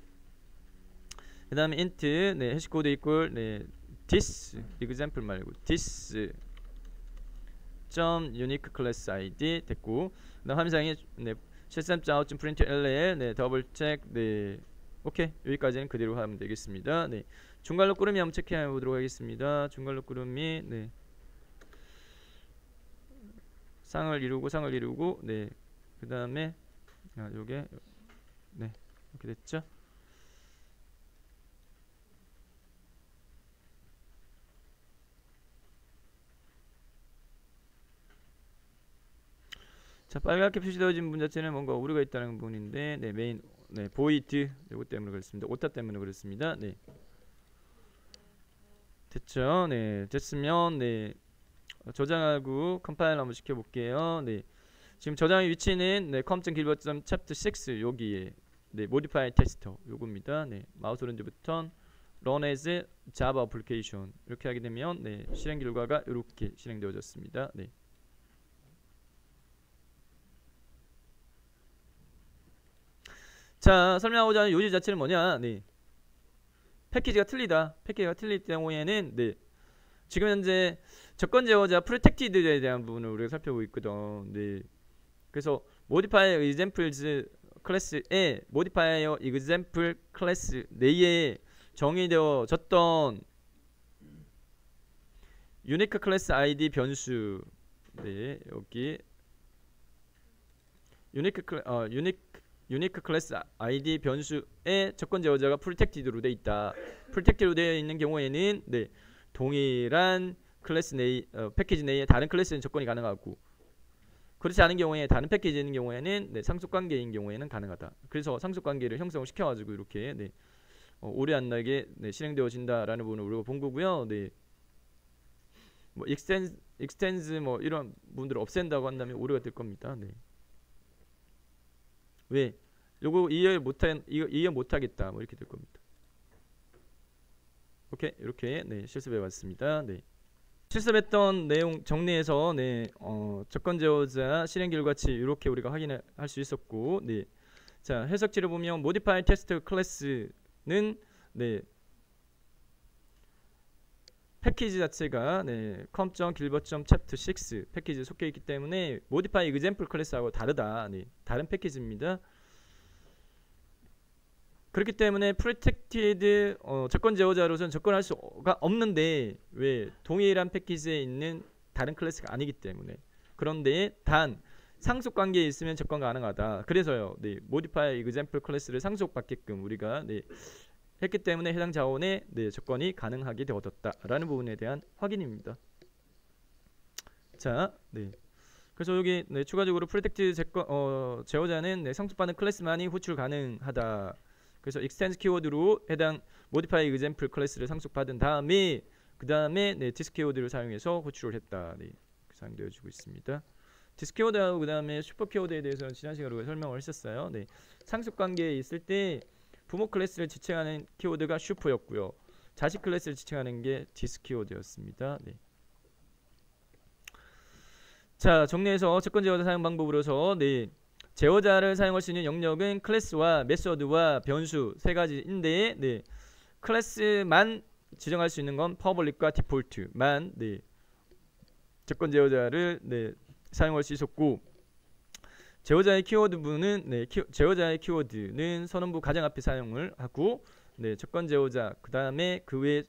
그다음에 int 네, 해시코드 equal 네, this example 말고 this unique class id 됐고, 그다음 함상이 네, 실삼.out.print LL 네, 더블 체크 네. 오케이. 여기까지는 그대로 하면 되겠습니다. 네. 중괄호 꾸름이 한번 체크해 보도록 하겠습니다. 중괄호 꾸름이 네. 상을 이루고 네. 그다음에 요게 네. 이렇게 됐죠? 자, 빨갛게 표시되어진 부분 자체는 뭔가 오류가 있다는 부분인데 네, 메인 네, void 이것 때문에 그렇습니다. 오타 때문에 그렇습니다. 네. 됐죠? 네. 됐으면 네. 저장하고 컴파일 한번 시켜 볼게요. 네. 지금 저장의 위치는 네, com.gilbert.chapter 6 여기에 네, modify tester 요겁니다. 네. 마우스 오른쪽부터 run as java application 이렇게 하게 되면 네, 실행 결과가 이렇게 실행되어졌습니다. 네. 자, 설명하고자 하는 요지 자체는 뭐냐? 네. 패키지가 틀리다. 패키지가 틀릴 경우에는 네. 지금 현재 접근 제어자 프로텍티드에 대한 부분을 우리가 살펴보고 있거든. 네. 그래서 modifier examples 클래스에 modifier example 클래스 내에 정의되어졌던 unique class id 변수 네, 여기 unique class id 변수의 접근 제어자가 protected로 되어 있다. protected로 되어 있는 경우에는 네, 동일한 클래스 내 패키지 내에 다른 클래스는 접근이 가능하고, 그렇지 않은 경우에 다른 패키지인 경우에는 네, 상속관계인 경우에는 가능하다. 그래서 상속관계를 형성을 시켜가지고 이렇게 네, 오래 안 나게 네, 실행되어진다라는 부분을 우리가 본 거고요. 네. 뭐 extends 뭐 이런 부분들을 없앤다고 한다면 오류가 될 겁니다. 네. 왜? 요거 이해 못하겠다. 뭐 이렇게 될 겁니다. 오케이. 이렇게 네, 실습해 봤습니다. 네. 실습했던 내용 정리해서 네, 접근 제어자 실행 결과치 이렇게 우리가 확인할 수 있었고, 네. 자, 해석지를 보면 modify test 클래스는 네, 패키지 자체가 네, com.gilbert.chapter 6 패키지에 속해 있기 때문에 modify example 클래스하고 다르다. 네, 다른 패키지입니다. 그렇기 때문에 protected 접근 제어자로서는 접근할 수가 없는데 왜 동일한 패키지에 있는 다른 클래스가 아니기 때문에. 그런데 단 상속 관계에 있으면 접근 가능하다. 그래서요. 네, modify example 클래스를 상속받게끔 우리가 네, 했기 때문에 해당 자원의 네, 접근이 가능하게 되어졌다라는 부분에 대한 확인입니다. 자, 네. 그래서 여기 네, 추가적으로 프로텍트 제어자는 네, 상속받는 클래스만이 호출 가능하다. 그래서 extend 키워드로 해당 modify example 클래스를 상속받은 다음에 그 다음에 네, this 키워드를 사용해서 호출을 했다. 네, 사용되어지고 있습니다. this 키워드하고 그 다음에 슈퍼 키워드에 대해서는 지난 시간에 우리가 설명을 했었어요. 네, 상속 관계에 있을 때 부모 클래스를 지칭하는 키워드가 슈퍼였고요. 자식 클래스를 지칭하는 게 this 키워드였습니다. 네. 자, 정리해서 접근 제어자 사용 방법으로서 네, 제어자를 사용할 수 있는 영역은 클래스와 메서드와 변수 세 가지인데 네, 클래스만 지정할 수 있는 건 퍼블릭과 디폴트만 네, 접근 제어자를 네, 사용할 수 있었고 제어자의 키워드는 네, 제어자의 키워드는 선언부 가장 앞에 사용을 하고 네, 접근 제어자 그 다음에 그 외의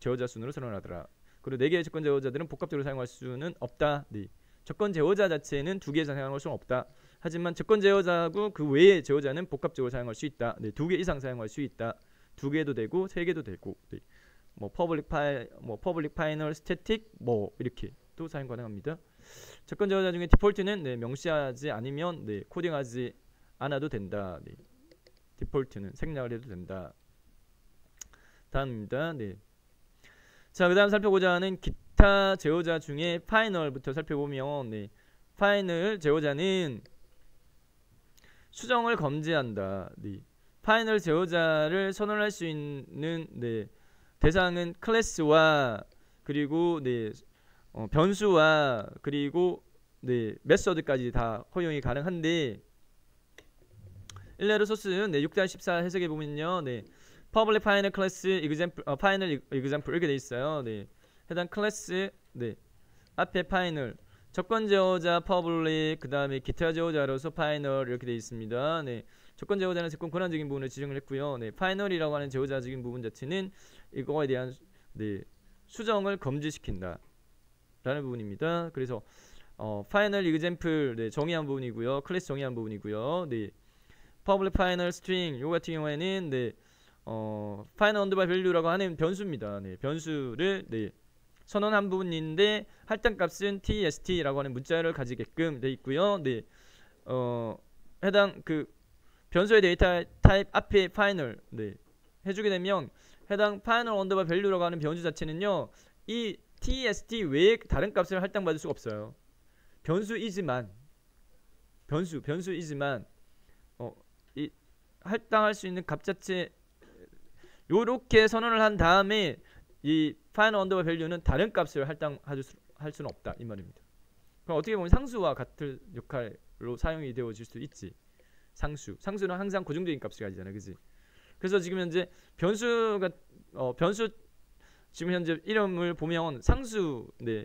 제어자 순으로 선언하더라. 그리고 4개의 접근 제어자들은 복합적으로 사용할 수는 없다. 네. 접근 제어자 자체는 2개 이상 사용할 수는 없다. 하지만 접근 제어자하고 그 외의 제어자는 복합적으로 사용할 수 있다. 네, 2개 이상 사용할 수 있다. 2개도 되고 3개도 되고 네. 뭐 퍼블릭 파이널 스태틱 뭐 이렇게 또 사용 가능합니다. 접근 제어자 중에 디폴트는 네, 명시하지 않으면 네, 코딩하지 않아도 된다. 네. 디폴트는 생략을 해도 된다. 다음입니다. 네. 자, 그다음 살펴보자 하는 기타 제어자 중에 파이널부터 살펴보면 네, 파이널 제어자는 수정을 금지한다. 네. 파이널 제어자를 선언할 수 있는 네, 대상은 클래스와 그리고 네, 변수와 그리고 네, 메서드까지 다 허용이 가능한데 일례로 소스 네, 6-14 해석해 보면요. 네. public final class example final example 이렇게 돼 있어요. 네. 해당 클래스 네. 앞에 파이널 접근 제어자 public 그다음에 기타 제어자로서 파이널 이렇게 돼 있습니다. 네. 접근 제어자는 조금 권한적인 부분을 지정을 했고요. 네. 파이널이라고 하는 제어자적인 부분 자체는 이거에 대한 네. 수정을 금지시킨다. 라는 부분입니다. 그래서 파이널 example 네, 정의한 부분이고요. 클래스 정의한 부분이고요. 네. public final string 요 같은 경우에는 네. final underbar value라고 하는 변수입니다. 네. 변수를 네. 선언한 부분인데 할당값은 tst라고 하는 문자를 가지게끔 돼 있고요. 네. 해당 그 변수의 데이터 타입 앞에 final 네. 해주게 되면 해당 final underbar value라고 하는 변수 자체는요. 이 tst 외에 다른 값을 할당받을 수가 없어요. 변수이지만 이 할당할 수 있는 값 자체 요렇게 선언을 한 다음에 이 final underbar value는 다른 값을 할당할 수는 없다 이 말입니다. 그럼 어떻게 보면 상수와 같은 역할로 사용이 되어질 수 있지. 상수는 항상 고정적인 값을 가지잖아, 그지? 그래서 지금 현재 변수가 변수 지금 현재 이름을 보면 상수 네,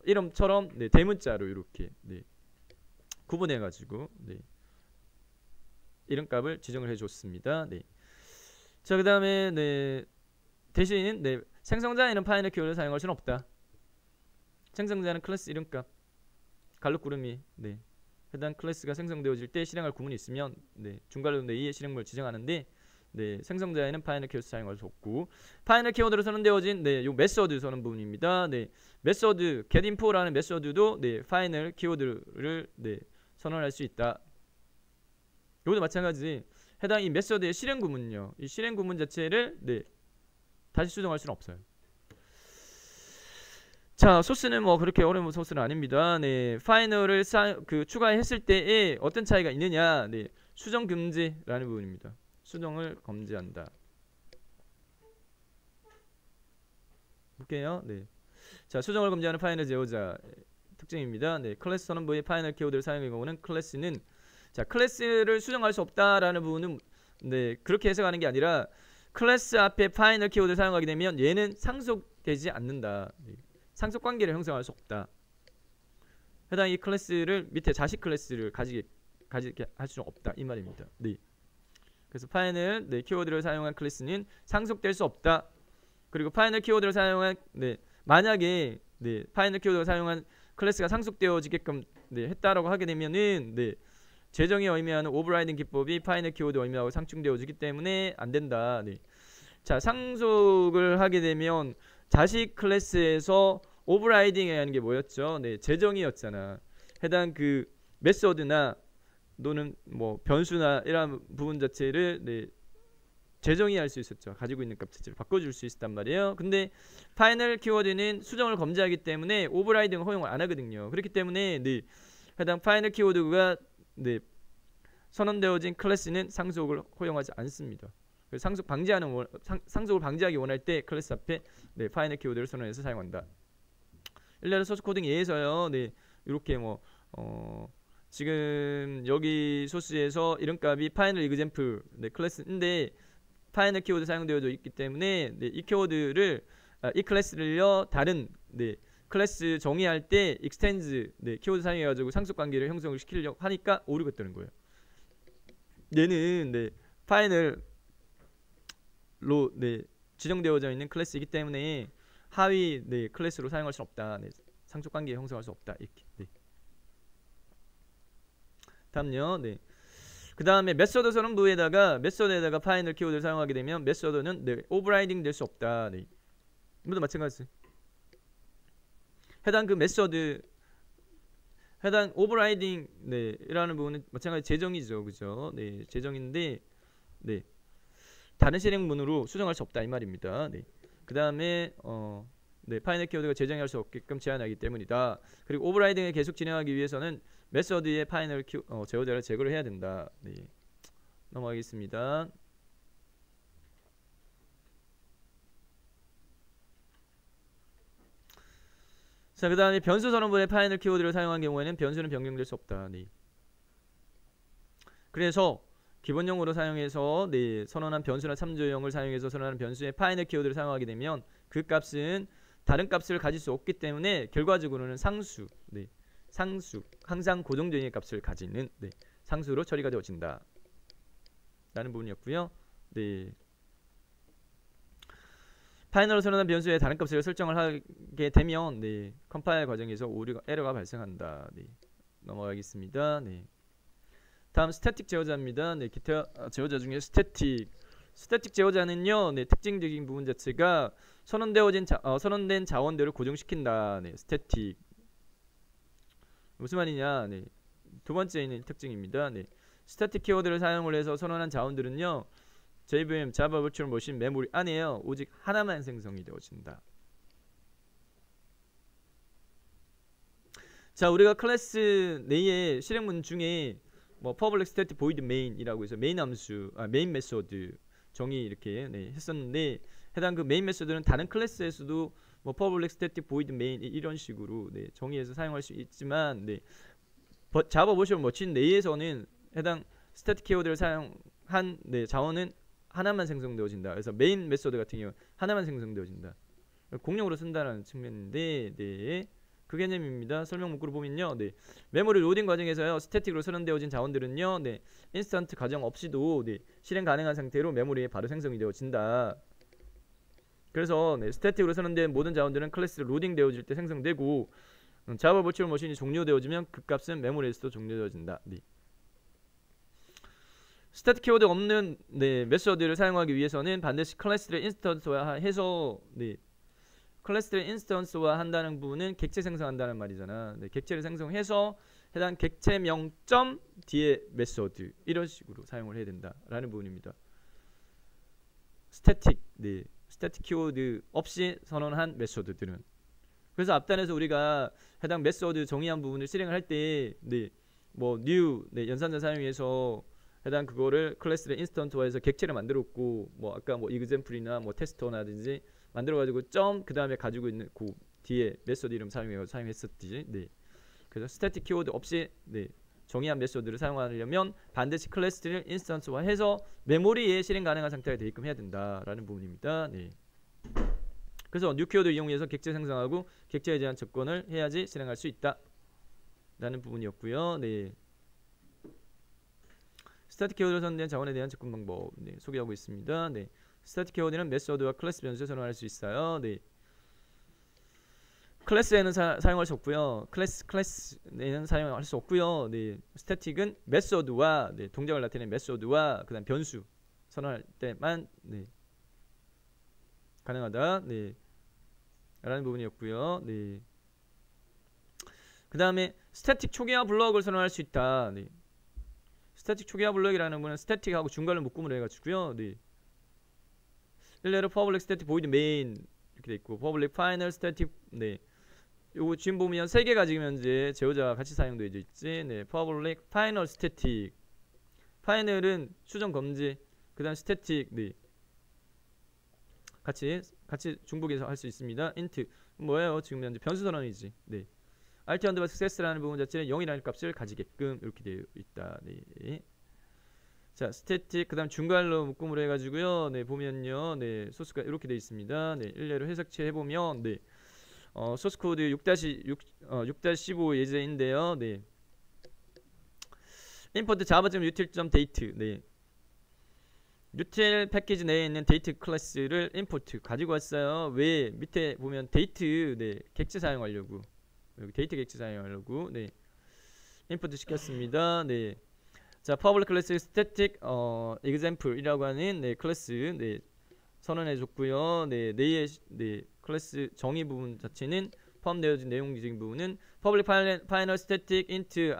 이름처럼 네, 대문자로 이렇게 네, 구분해 가지고 네, 이름값을 지정을 해줬습니다. 네. 자, 그다음에 네, 대신 네, 생성자에는 파이널 키워드를 사용할 수는 없다. 생성자는 클래스 이름값 갈룩구름이 네, 해당 클래스가 생성되어질 때 실행할 구문이 있으면 네, 중괄호 내의 실행물을 지정하는데 네, 생성자에는 파이널 키워드 사용할 수 없고 파이널 키워드로 선언되어진 네, 요 메서드 선언 부분입니다. 네, 메서드 getInfo라는 메서드도 네, 파이널 키워드를 네, 선언할 수 있다. 요것도 마찬가지 해당 이 메서드의 실행 구문요. 이 실행 구문 자체를 네, 다시 수정할 수는 없어요. 자, 소스는 뭐 그렇게 어려운 소스는 아닙니다. 네, 파이널을 추가했을 때에 어떤 차이가 있느냐? 네, 수정 금지라는 부분입니다. 수정을 금지한다. 볼게요. 네. 자, 수정을 금지하는 파이널 제어자 특징입니다. 네, 클래스 선언부의 파이널 키워드를 사용할 경우는 클래스는 자, 클래스를 수정할 수 없다라는 부분은 네, 그렇게 해석하는 게 아니라 클래스 앞에 파이널 키워드를 사용하게 되면 얘는 상속되지 않는다. 네, 상속 관계를 형성할 수 없다. 해당 이 클래스를 밑에 자식 클래스를 가지게 할 수는 없다 이 말입니다. 네. 그래서 파이널 네, 키워드를 사용한 클래스는 상속될 수 없다. 그리고 파이널 키워드를 사용한 네, 만약에 네, 파이널 키워드가 사용한 클래스가 상속되어지게끔 네, 했다라고 하게 되면은 네, 재정이 의미하는 오버라이딩 기법이 파이널 키워드 의미하고 상충되어지기 때문에 안 된다. 네. 자, 상속을 하게 되면 자식 클래스에서 오버라이딩해야 하는 게 뭐였죠? 네, 재정이었잖아. 해당 그 메소드나 또는 뭐 변수나 이런 부분 자체를 네, 재정의 할 수 있었죠. 가지고 있는 값 자체를 바꿔줄 수 있었단 말이에요. 근데 파이널 키워드는 수정을 검지하기 때문에 오버라이딩을 허용을 안 하거든요. 그렇기 때문에 네, 해당 파이널 키워드가 네, 선언되어진 클래스는 상속을 허용하지 않습니다. 상속 방지하는 상속을 방지하기 원할 때 클래스 앞에 네, 파이널 키워드를 선언해서 사용한다. 일례로 소스 코딩 예에서요. 네, 이렇게 뭐 지금 여기 소스에서 이름값이 파이널 이그젬플 네, 클래스인데 파이널 키워드 사용되어져 있기 때문에 네, 이 키워드를 이 클래스를요 다른 네, 클래스 정의할 때 extends 네, 키워드 사용해가지고 상속 관계를 형성을 시키려고 하니까 오류가 뜨는 거예요. 얘는 네, 파이널로 네, 지정되어져 있는 클래스이기 때문에 하위 네, 클래스로 사용할 수 없다. 네, 상속 관계 형성할 수 없다. 이렇게. 네. 다음요. 네. 그 다음에 메서드 선언부에다가 메서드에다가 파이널 키워드를 사용하게 되면 메서드는 네, 오버라이딩 될 수 없다. 네. 모두 마찬가지. 해당 그 메서드 해당 오버라이딩 네, 이라는 부분은 마찬가지 재정이죠. 그죠? 네, 재정인데 네. 다른 실행문으로 수정할 수 없다 이 말입니다. 네. 그 다음에 네, 파이널 키워드가 재정할 수 없게끔 제한하기 때문이다. 그리고 오버라이딩을 계속 진행하기 위해서는 메서드의 파이널 제어자를 제거를 해야 된다. 네. 넘어가겠습니다. 자, 그 다음에 변수 선언문의 파이널 키워드를 사용한 경우에는 변수는 변경될 수 없다. 네. 그래서 기본용으로 사용해서 네, 선언한 변수나 참조형을 사용해서 선언한 변수의 파이널 키워드를 사용하게 되면 그 값은 다른 값을 가질 수 없기 때문에 결과적으로는 상수, 네, 상수, 항상 고정적인 값을 가지는 네, 상수로 처리가 되어진다. 라는 부분이었고요. 네. 파이널로 선언한 변수에 다른 값을 설정을 하게 되면 네, 컴파일 과정에서 에러가 발생한다. 네. 넘어가겠습니다. 네. 다음 스태틱 제어자입니다. 네, 기타 제어자 중에 스태틱 제어자는요, 네, 특징적인 부분 자체가 선언된 자원들을 고정시킨다. 네, 스태틱. 무슨 말이냐? 네, 두 번째 있는 특징입니다. 네, 스태틱 키워드를 사용을 해서 선언한 자원들은요, JVM, 자바 버추얼 머신 메모리 안에요, 오직 하나만 생성이 되어진다. 자, 우리가 클래스 내의 실행문 중에 뭐 public static void main이라고 해서 메인 함수, 메인 메소드 정의 이렇게 네, 했었는데 해당 그 메인 메소드는 다른 클래스에서도 뭐 public static void main 이런 식으로 네, 정의해서 사용할 수 있지만 네, 자바 버추얼 머신 내에서는 해당 스태틱 키워드를 사용한 네, 자원은 하나만 생성되어진다. 그래서 메인 메소드 같은 경우 하나만 생성되어진다. 공용으로 쓴다는 측면인데 네. 그 개념입니다. 설명 문구를 보면요. 네. 메모리 로딩 과정에서요. 스태틱으로 선언되어진 자원들은요. 네. 인스턴트 과정 없이도 네. 실행 가능한 상태로 메모리에 바로 생성이 되어진다. 그래서 네. 스태틱으로 선언된 모든 자원들은 클래스로 로딩 되어질 때 생성되고 자바 버추얼 머신이 종료되어지면 그 값은 메모리에서도 종료되어진다. 네. 스태틱 키워드 없는 네. 메소드를 사용하기 위해서는 반드시 클래스를 인스턴스화해서 네. 클래스를 인스턴스화 한다는 부분은 객체 생성한다는 말이잖아. 네, 객체를 생성해서 해당 객체명 점 뒤에 메소드 이런 식으로 사용을 해야 된다라는 부분입니다. 스태틱, 네, 스태틱 키워드 없이 선언한 메소드들은. 그래서 앞단에서 우리가 해당 메소드 정의한 부분을 실행을 할 때, 네, 뭐 new, 네, 연산자 사용해서 해당 그거를 클래스를 인스턴스화해서 객체를 만들었고, 뭐 아까 뭐 example이나 뭐 테스터나든지 만들어가지고 점 그 다음에 가지고 있는 그 뒤에 메소드 이름 사용했었지. 네. 그래서 스태틱 키워드 없이 네. 정의한 메소드를 사용하려면 반드시 클래스를 인스턴스화해서 메모리에 실행 가능한 상태가 되게끔 해야 된다라는 부분입니다. 네. 그래서 뉴 키워드 이용해서 객체 생성하고 객체에 대한 접근을 해야지 실행할 수 있다라는 부분이었고요. 네. 스태틱 키워드로 선언된 자원에 대한 접근 방법 네. 소개하고 있습니다. 네. 스태틱 키워드는 메소드와 클래스 변수에 선언할 수 있어요. 네. 클래스에는 사용할 수 없고요. 클래스에는 사용할 수 없고요. 네, 스태틱은 메소드와 네, 동작을 나타내는 메소드와 그다음 변수 선언할 때만 네, 가능하다. 네, 라는 부분이었고요. 네. 그다음에 스태틱 초기화 블럭을 선언할 수 있다. 네. 스태틱 초기화 블럭이라는 거는 스태틱하고 중간을 묶음으로 해가지고요. 네. 일례로 퍼블릭 스태틱 보이드 메인 이렇게 돼 있고 퍼블릭 파이널 스태틱 네. 요거 지금 보면 세 개가 지금 현재 제어자가 같이 사용되어 있지. 네. 퍼블릭 파이널 스태틱. 파이널은 수정 검지. 그다음 스태틱 네. 같이 중복해서 할 수 있습니다. 인트 뭐예요? 지금 현재 변수 선언이지. 네. rt 언더바 success라는 부분 자체는 0이라는 값을 가지게끔 이렇게 되어 있다. 네. 자, 스태틱 그다음 중괄로 묶음으로 해가지고요. 네, 보면요, 네, 소스가 이렇게 되어 있습니다. 네, 일례로 해석체 해보면, 네, 소스 코드 6-15 예제인데요. 네, import java.util.date, 네, util 패키지 내에 있는 date 클래스를 import 가지고 왔어요. 왜? 밑에 보면 date, 네, 객체 사용하려고. 여기 데이터 객체 사용하려고 네 임포트 시켰습니다. 네, 자 퍼블릭 클래스 스태틱 example이라고 하는 네 클래스 네 선언해줬고요. 네 내의 네 클래스 정의 부분 자체는 포함되어진 내용적인 부분은 퍼블릭 파이널 스태틱 인트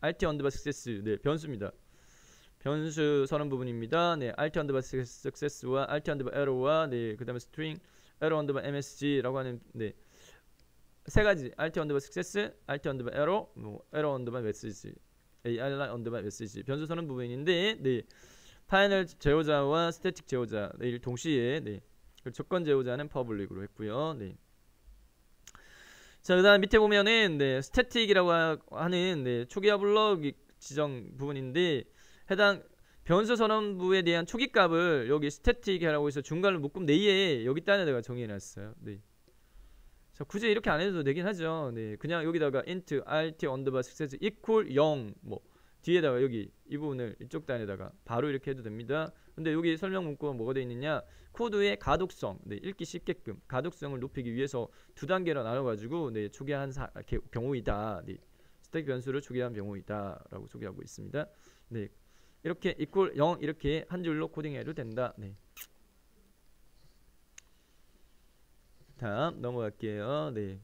rt 언더바 success 네 변수입니다. 변수 선언 부분입니다. 네 rt 언더바 success와 rt 언더바 error와 네 그다음에 string error 언더바 msg라고 하는 네 세 가지 rt 언더바 success, rt 언더바 error, 뭐 error 언더바 message, ar 언더바 message 변수 선언 부분인데, 네 파이널 제어자와 스태틱 제어자 네, 동시에 네 조건 제어자는 퍼블릭으로 했고요. 네. 자 그다음 밑에 보면은 네 스태틱이라고 하는 네 초기화 블럭 지정 부분인데 해당 변수 선언부에 대한 초기 값을 여기 스태틱이라고 해서 중간을 묶음 내에 여기다가 정의해놨어요. 네. 자, 굳이 이렇게 안 해도 되긴 하죠. 네, 그냥 여기다가 int rt 언더바 success equal 0 뭐 뒤에다가 여기 이 부분을 이쪽 단에다가 바로 이렇게 해도 됩니다. 근데 여기 설명 문구가 뭐가 되어 있느냐? 코드의 가독성, 네, 읽기 쉽게끔 가독성을 높이기 위해서 두 단계로 나눠가지고 네, 초기화한 경우이다. 네, 스택 변수를 초기화한 경우이다라고 소개하고 있습니다. 네, 이렇게 equal 0 이렇게 한 줄로 코딩해도 된다. 네. 다음 넘어갈게요. 네.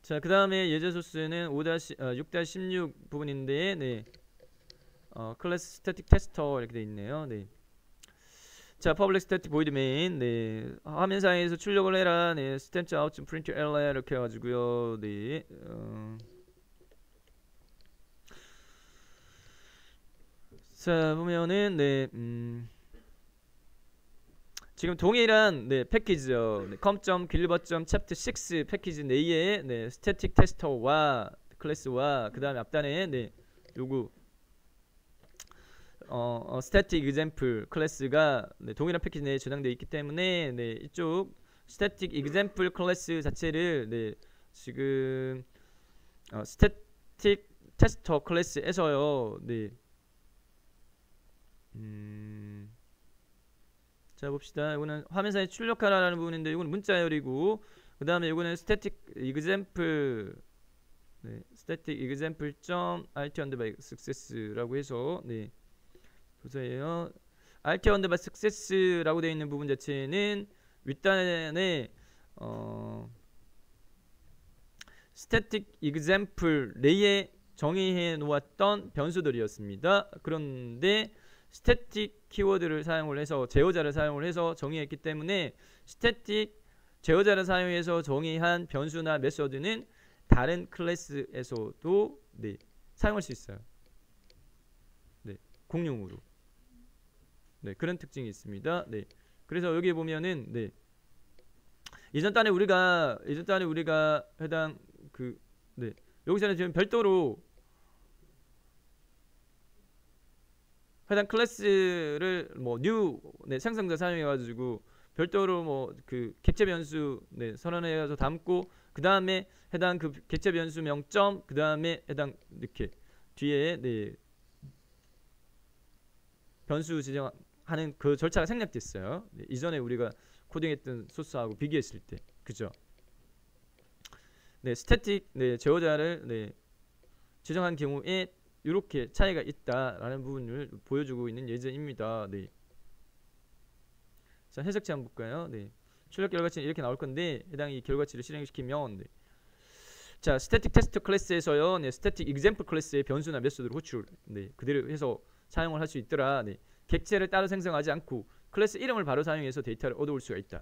자, 그 다음에 예제 소스는 6-16 부분인데, 네. 클래스 스태틱 테스터 이렇게 돼 있네요. 네. 자, 퍼블릭 스태틱 보이드 메인, 네. 화면상에서 출력을 해라, 네. 스탬프 아웃 프린트 엘라 이렇게 해가지고요, 네. 자, 보면은, 네. 지금 동일한 네, 패키지죠. 네, com.gilbert.chapter6 패키지 내에 네, 스태틱 테스터와 클래스와 그 다음에 앞단에 네, 요구 스태틱 example 클래스가 네, 동일한 패키지 내에 저장되어 있기 때문에 네, 이쪽 스태틱 example 클래스 자체를 네, 지금 스태틱 테스터 클래스에서요. 네. 자 봅시다. 이거는 화면상에 출력하라는 부분인데 이거는 문자열이고 그 다음에 이거는 static example 네, static example rt 언더바 success라고 해서 네 보세요. rt 언더바 success라고 되어 있는 부분 자체는 윗단에 static example 내에 정의해 놓았던 변수들이었습니다. 그런데 스태틱 키워드를 사용을 해서 제어자를 사용을 해서 정의했기 때문에 스태틱 제어자를 사용해서 정의한 변수나 메서드는 다른 클래스에서도 네, 사용할 수 있어요. 네, 공용으로. 네, 그런 특징이 있습니다. 네, 그래서 여기 보면은 네, 이전 단에 우리가 해당 네, 여기서는 지금 별도로 해당 클래스를 뭐 new 네, 생성자 사용해 가지고 별도로 뭐 그 객체 변수 네, 선언해 가지고 담고 그다음에 해당 그 객체 변수 명점 그다음에 해당 이렇게 뒤에 네, 변수 지정하는 그 절차가 생략됐어요. 네, 이전에 우리가 코딩했던 소스하고 비교했을 때, 그죠? 네, 스태틱 제어자를 지정한 경우에 이렇게 차이가 있다라는 부분을 보여주고 있는 예제입니다. 네. 자, 해석치 한번 볼까요? 네. 출력 결과치는 이렇게 나올 건데 해당 이 결과치를 실행시키면 자, 스태틱 테스트 클래스에서요. 스태틱 example 클래스의 변수나 메소드를 호출 그대로 해서 사용을 할 수 있더라. 객체를 따로 생성하지 않고 클래스 이름을 바로 사용해서 데이터를 얻어올 수가 있다.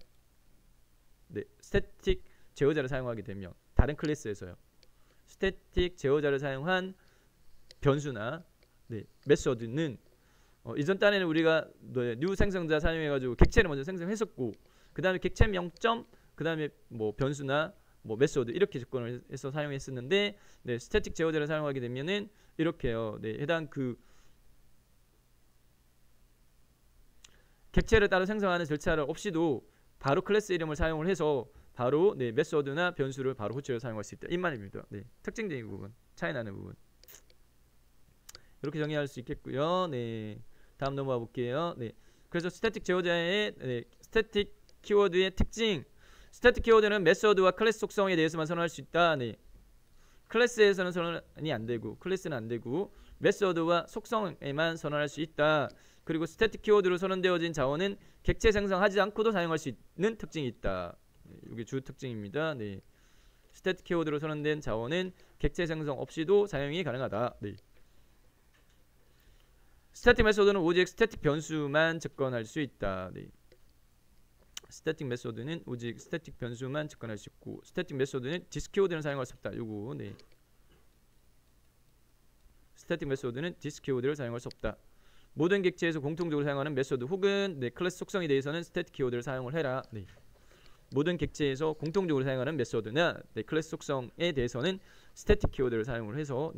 스태틱 제어자를 사용하게 되면 다른 클래스에서요. 스태틱 제어자를 사용한 변수나 메소드는 이전 단에는 우리가 new 생성자 사용해가지고 객체를 먼저 생성했었고 그 다음에 객체 명점 그 다음에 뭐 변수나 뭐 메소드 이렇게 접근을 해서 사용했었는데 스태틱 제어자를 사용하게 되면은 이렇게요. 해당 그 객체를 따로 생성하는 절차를 없이도 바로 클래스 이름을 사용을 해서 바로 메소드나 변수를 바로 호출해서 사용할 수 있다. 이 말입니다. 특징적인 부분, 차이 나는 부분. 이렇게 정의할 수 있겠고요. 다음 넘어가 볼게요. 그래서 스태틱 제어자의 스태틱 키워드의 특징. 스태틱 키워드는 메소드와 클래스 속성에 대해서만 선언할 수 있다. 클래스에서는 선언이 안 되고 클래스는 안 되고 메소드와 속성에만 선언할 수 있다. 그리고 스태틱 키워드로 선언되어진 자원은 객체 생성하지 않고도 사용할 수 있는 특징이 있다. 이게 주 특징입니다. 스태틱 키워드로 선언된 자원은 객체 생성 없이도 사용이 가능하다. 스태틱 메소드는 오직 스태틱 변수만 접근할 수 있다. 스태틱 메소드는 오직 스태틱 변수만 접근할 수 있고 스태틱 메소드는 디스 키워드는 사용할 수 없다. 요거 스태틱 메소드는 디스 키워드를 사용할 수 없다. 모든 객체에서 공통적으로 사용하는 메소드 혹은 클래스 속성에 대해서는 스태틱 키워드를 사용을 해라. 모든 객체에서 공통적으로 사용하는 메소드나 클래스 속성에 대해서는 스태틱 키워드를 사용을 해서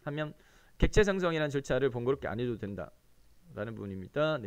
하면 객체 생성이라는 절차를 번거롭게 안 해도 된다 라는 부분입니다.